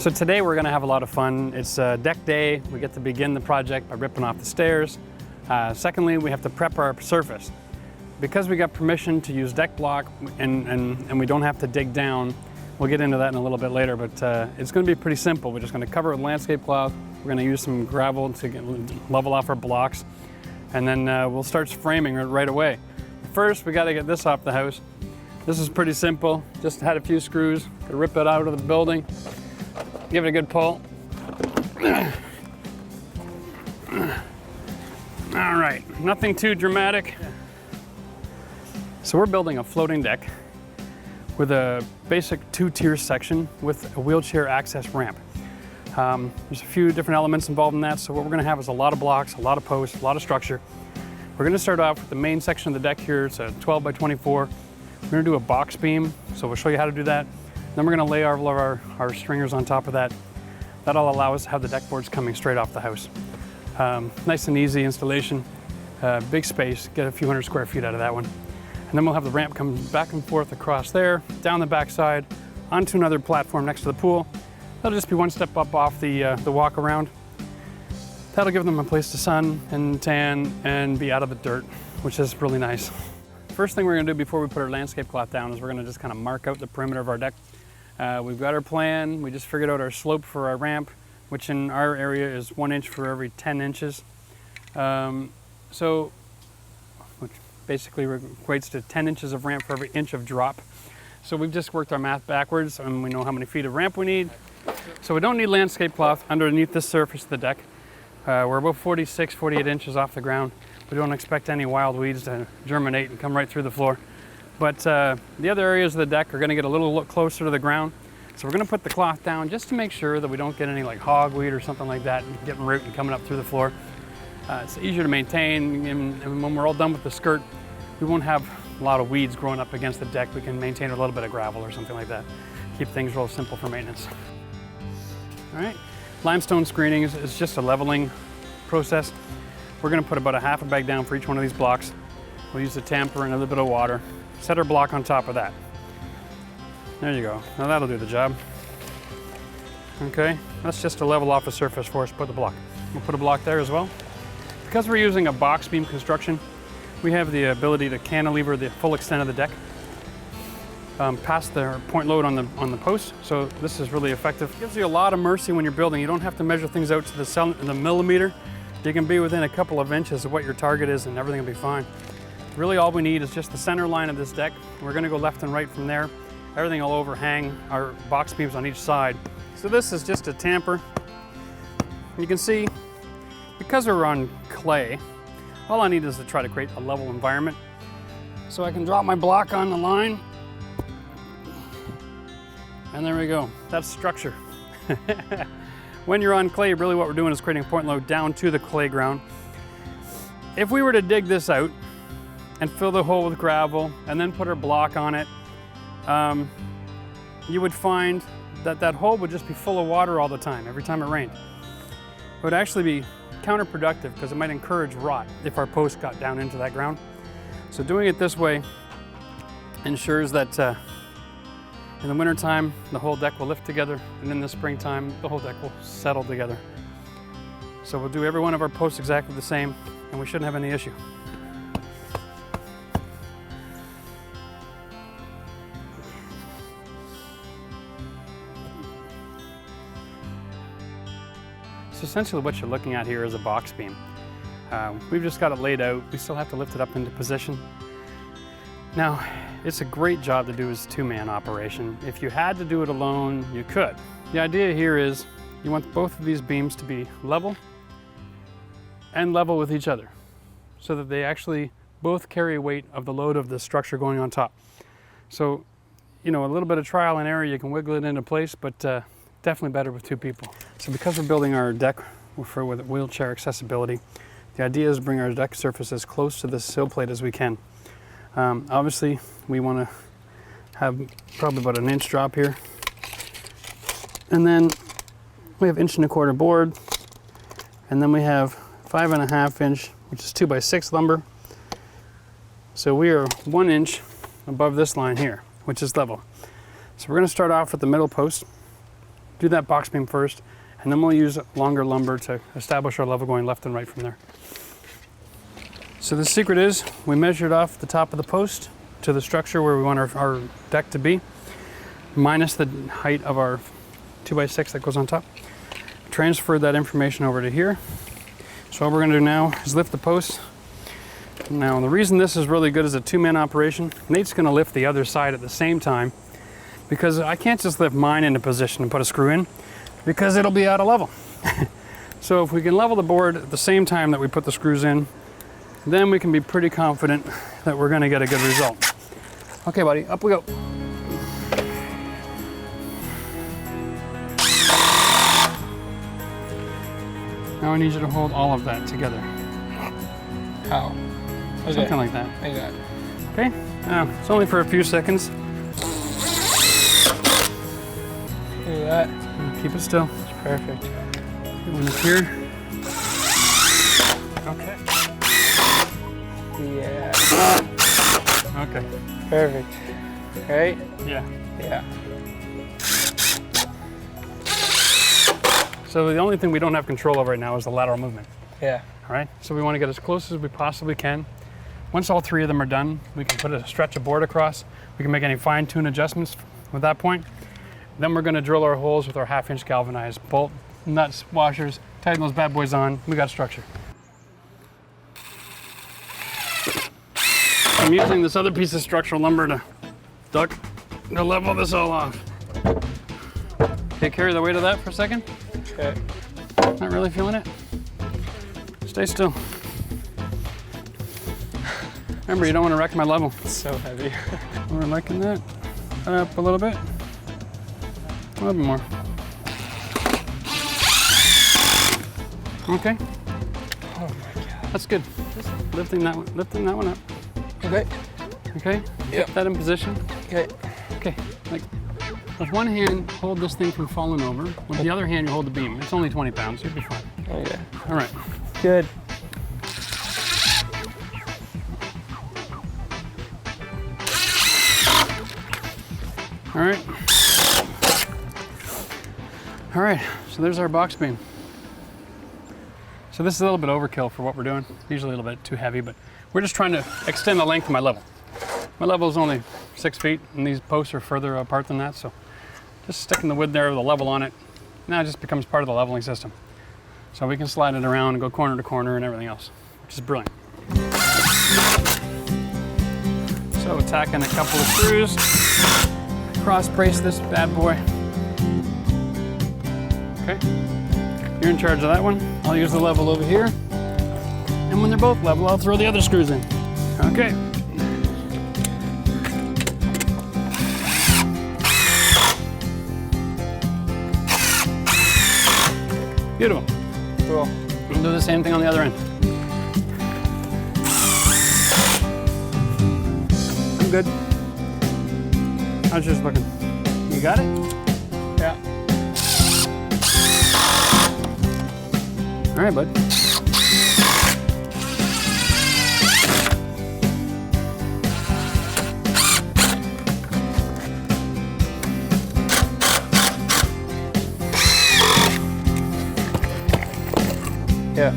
So today we're going to have a lot of fun. It's deck day. We get to begin the project by ripping off the stairs. Secondly, we have to prep our surface. Because we got permission to use deck block and we don't have to dig down, we'll get into that in a little bit later, but it's going to be pretty simple. We're just going to cover it with landscape cloth. We're going to use some gravel to level off our blocks, and then we'll start framing it right away. First, we got to get this off the house. This is pretty simple. Just had a few screws. Gonna rip it out of the building. Give it a good pull. All right, nothing too dramatic. So we're building a floating deck with a basic two-tier section with a wheelchair access ramp. There's a few different elements involved in that, so what we're gonna have is a lot of blocks, a lot of posts, a lot of structure. We're gonna start off with the main section of the deck here. It's a 12 by 24. We're gonna do a box beam, so we'll show you how to do that. Then we're gonna lay all of our stringers on top of that. That'll allow us to have the deck boards coming straight off the house. Nice and easy installation, big space, get a few hundred square feet out of that one. And then we'll have the ramp come back and forth across there, down the backside, onto another platform next to the pool. That'll just be one step up off the walk around. That'll give them a place to sun and tan and be out of the dirt, which is really nice. First thing we're gonna do before we put our landscape cloth down is we're gonna just kind of mark out the perimeter of our deck. We've got our plan. We just figured out our slope for our ramp, which in our area is 1 inch for every 10 inches. Which basically equates to 10 inches of ramp for every inch of drop. So we've just worked our math backwards and we know how many feet of ramp we need. So we don't need landscape cloth underneath the surface of the deck. We're about 46, 48 inches off the ground. We don't expect any wild weeds to germinate and come right through the floor. But the other areas of the deck are gonna get a little closer to the ground. So we're gonna put the cloth down just to make sure that we don't get any like hogweed or something like that getting root and coming up through the floor. It's easier to maintain, and when we're all done with the skirt, we won't have a lot of weeds growing up against the deck. We can maintain a little bit of gravel or something like that. Keep things real simple for maintenance. All right, limestone screening is just a leveling process. We're gonna put about a half a bag down for each one of these blocks. We'll use a tamper and a little bit of water. Set our block on top of that. There you go. Now that'll do the job. Okay, that's just to level off the surface for us. Put the block. We'll put a block there as well. Because we're using a box beam construction, we have the ability to cantilever the full extent of the deck past the point load on the post. So this is really effective. It gives you a lot of mercy when you're building. You don't have to measure things out to the millimeter. You can be within a couple of inches of what your target is and everything will be fine. Really all we need is just the center line of this deck. We're gonna go left and right from there. Everything will overhang our box beams on each side. So this is just a tamper. You can see, because we're on clay, all I need is to try to create a level environment. So I can drop my block on the line. And there we go, that's structure. When you're on clay, really what we're doing is creating a point load down to the clay ground. If we were to dig this out and fill the hole with gravel and then put our block on it, you would find that that hole would just be full of water all the time, every time it rained. It would actually be counterproductive because it might encourage rot if our post got down into that ground. So doing it this way ensures that in the wintertime, the whole deck will lift together, and in the springtime, the whole deck will settle together. So we'll do every one of our posts exactly the same, and we shouldn't have any issue. So essentially what you're looking at here is a box beam. We've just got it laid out. We still have to lift it up into position. Now, it's a great job to do as a two-man operation. If you had to do it alone, you could. The idea here is you want both of these beams to be level and level with each other so that they actually both carry weight of the load of the structure going on top. So, you know, a little bit of trial and error, you can wiggle it into place, but definitely better with two people. So because we're building our deck with wheelchair accessibility, the idea is to bring our deck surface as close to the sill plate as we can. Obviously, we want to have probably about an inch drop here. And then we have 1.25 inch board. And then we have 5.5 inch, which is 2x6 lumber. So we are 1 inch above this line here, which is level. So we're going to start off with the middle post. do that box beam first, and then we'll use longer lumber to establish our level going left and right from there. So the secret is we measured off the top of the post to the structure where we want our deck to be, minus the height of our 2x6 that goes on top. Transferred that information over to here. So what we're gonna do now is lift the post. Now the reason this is really good as a two-man operation, Nate's gonna lift the other side at the same time, because I can't just lift mine into position and put a screw in, because it'll be out of level. So if we can level the board at the same time that we put the screws in, then we can be pretty confident that we're gonna get a good result. Okay, buddy, up we go. Now I need you to hold all of that together. How? Okay. Something like that. Like that. Okay, now it's only for a few seconds. Look at that. Keep it still. It's perfect. One up here. Okay. Yeah. Okay. Perfect. Right? Yeah. Yeah. So the only thing we don't have control of right now is the lateral movement. Yeah. All right, so we want to get as close as we possibly can. Once all three of them are done, we can put a stretch of board across. We can make any fine-tune adjustments at that point. Then we're going to drill our holes with our 1/2-inch galvanized bolt, nuts, washers, tighten those bad boys on. We got structure. I'm using this other piece of structural lumber to level this all off. Okay, carry the weight of that for a second. Okay. Not really feeling it. Stay still. Remember, you don't want to wreck my level. It's so heavy. We're liking that. Up a little bit. A little bit more. Okay. Oh my God. That's good. Lifting that one up. Okay. Okay? Yep. Get that in position. Okay. Okay. Like, with one hand, hold this thing from falling over. With the other hand, you hold the beam. It's only 20 pounds. You'll be fine. Okay. All right. Good. All right. All right, so there's our box beam. So this is a little bit overkill for what we're doing. Usually a little bit too heavy, but we're just trying to extend the length of my level. My level is only 6 feet, and these posts are further apart than that, so just sticking the wood there with a level on it, now it just becomes part of the leveling system. So we can slide it around and go corner to corner and everything else, which is brilliant. So tacking a couple of screws, cross brace this bad boy. Okay, you're in charge of that one. I'll use the level over here. And when they're both level, I'll throw the other screws in. Okay. Beautiful. Cool. We'll do the same thing on the other end. I'm good. How's yours looking? You got it? Yeah. All right, bud. Yeah.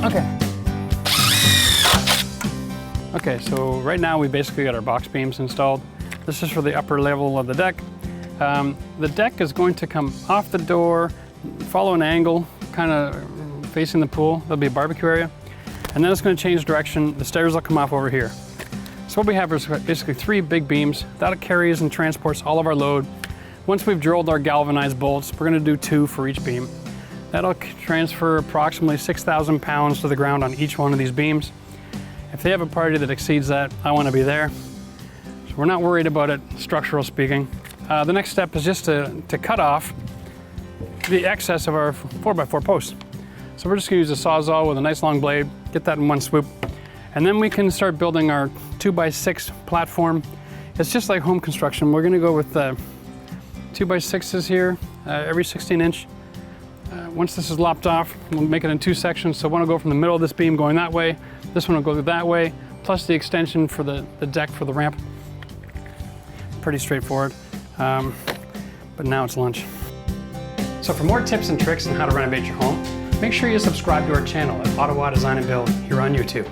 Okay. Okay, so right now we basically got our box beams installed. This is for the upper level of the deck. The deck is going to come off the door, follow an angle, kind of facing the pool. There'll be a barbecue area. And then it's going to change direction. The stairs will come off over here. So what we have is basically 3 big beams. That carries and transports all of our load. Once we've drilled our galvanized bolts, we're going to do 2 for each beam. That'll transfer approximately 6,000 pounds to the ground on each one of these beams. If they have a party that exceeds that, I want to be there. So we're not worried about it, structural speaking. The next step is just to cut off the excess of our 4x4 posts. So we're just going to use a Sawzall with a nice long blade, get that in one swoop. And then we can start building our 2x6 platform. It's just like home construction. We're going to go with 2x6s here, every 16-inch. Once this is lopped off, we'll make it in 2 sections. So one will go from the middle of this beam going that way. This one will go that way, plus the extension for the deck for the ramp. pretty straightforward. But now it's lunch. So for more tips and tricks on how to renovate your home, make sure you subscribe to our channel at Ottawa Design and Build here on YouTube.